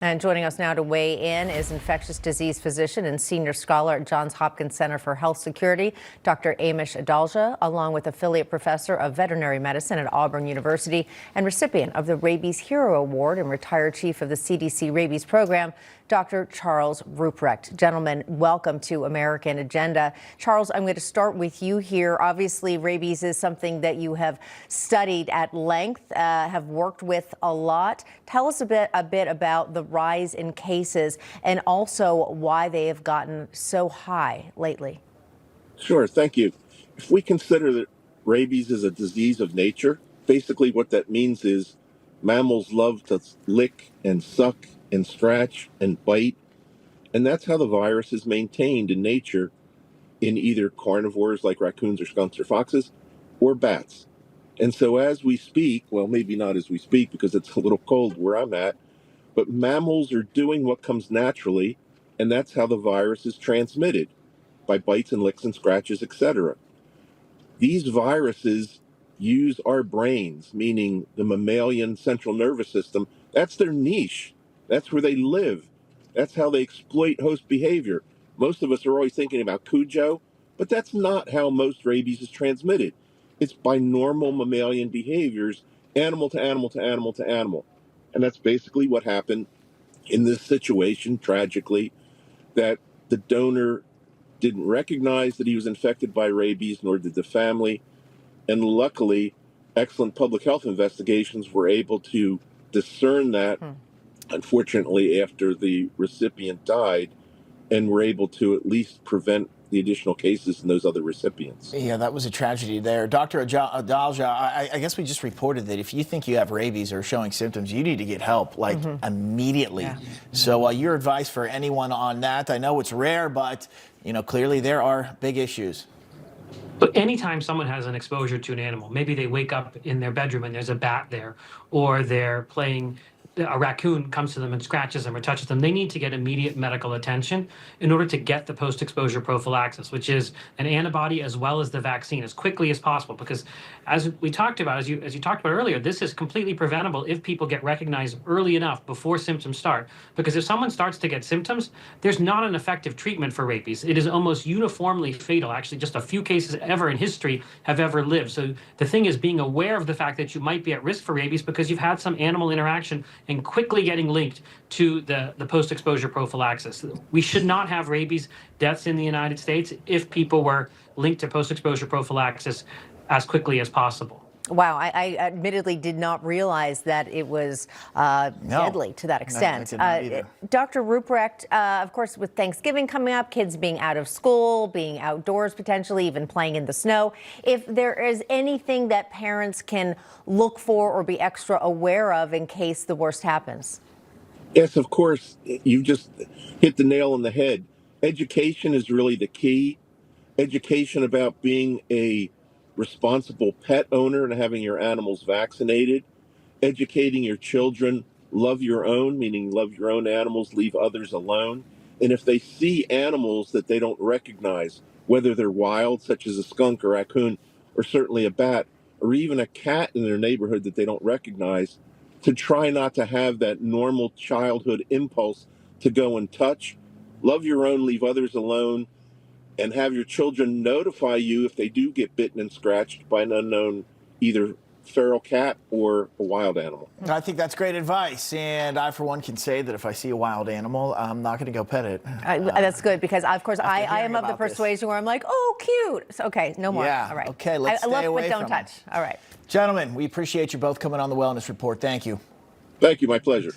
And joining us now to weigh in is infectious disease physician and senior scholar at Johns Hopkins Center for Health Security, Dr. Amish Adalja, along with affiliate professor of veterinary medicine at Auburn University and recipient of the Rabies Hero Award and retired chief of the CDC Rabies program, Dr. Charles Ruprecht. Gentlemen, welcome to American Agenda. Charles, I'm going to start with you here. Obviously, rabies is something that you have studied at length, have worked with a lot. Tell us a bit about the rise in cases and also why they have gotten so high lately. Sure, thank you. If we consider that rabies is a disease of nature, basically what that means is mammals love to lick and suck and scratch and bite, and that's how the virus is maintained in nature in either carnivores like raccoons or skunks or foxes or bats. And so as we speak, well, maybe not as we speak because it's a little cold where I'm at, but mammals are doing what comes naturally, and that's how the virus is transmitted, by bites and licks and scratches, etc. These viruses use our brains, meaning the mammalian central nervous system. That's their niche. That's where they live. That's how they exploit host behavior. Most of us are always thinking about Cujo, but that's not how most rabies is transmitted. It's by normal mammalian behaviors, animal to animal to animal to animal. And that's basically what happened in this situation, tragically, that the donor didn't recognize that he was infected by rabies, nor did the family. And luckily, excellent public health investigations were able to discern that, unfortunately, after the recipient died, and were able to at least prevent the additional cases in those other recipients. Yeah, that was a tragedy there. Dr. Adalja, I guess we just reported that if you think you have rabies or showing symptoms, you need to get help, like, immediately. Yeah. So your advice for anyone on that? I know it's rare, but, you know, clearly there are big issues. But anytime someone has an exposure to an animal, maybe they wake up in their bedroom and there's a bat there, or they're playing, a raccoon comes to them and scratches them or touches them, they need to get immediate medical attention in order to get the post-exposure prophylaxis, which is an antibody as well as the vaccine, as quickly as possible. Because as we talked about, as you talked about earlier, this is completely preventable if people get recognized early enough before symptoms start. Because if someone starts to get symptoms, there's not an effective treatment for rabies. It is almost uniformly fatal. Actually, just a few cases ever in history have ever lived. So the thing is being aware of the fact that you might be at risk for rabies because you've had some animal interaction and quickly getting linked to the post-exposure prophylaxis. We should not have rabies deaths in the United States if people were linked to post-exposure prophylaxis as quickly as possible. Wow, I admittedly did not realize that it was deadly to that extent. Dr. Ruprecht, of course, with Thanksgiving coming up, kids being out of school, being outdoors potentially, even playing in the snow, if there is anything that parents can look for or be extra aware of in case the worst happens? Yes, of course. You just hit the nail on the head. Education is really the key. Education about being a responsible pet owner and having your animals vaccinated, educating your children, love your own, meaning love your own animals, leave others alone. And if they see animals that they don't recognize, whether they're wild, such as a skunk or raccoon, or certainly a bat, or even a cat in their neighborhood that they don't recognize, to try not to have that normal childhood impulse to go and touch, love your own, leave others alone, and have your children notify you if they do get bitten and scratched by an unknown, either feral cat or a wild animal. I think that's great advice, and I, for one, can say that if I see a wild animal, I'm not going to go pet it. That's good, because, of course, I am of the persuasion where I'm like, oh, cute. So, okay, no more. Yeah. All right. Okay, let's stay away from it. But don't touch. All right. Gentlemen, we appreciate you both coming on the Wellness Report. Thank you. Thank you. My pleasure.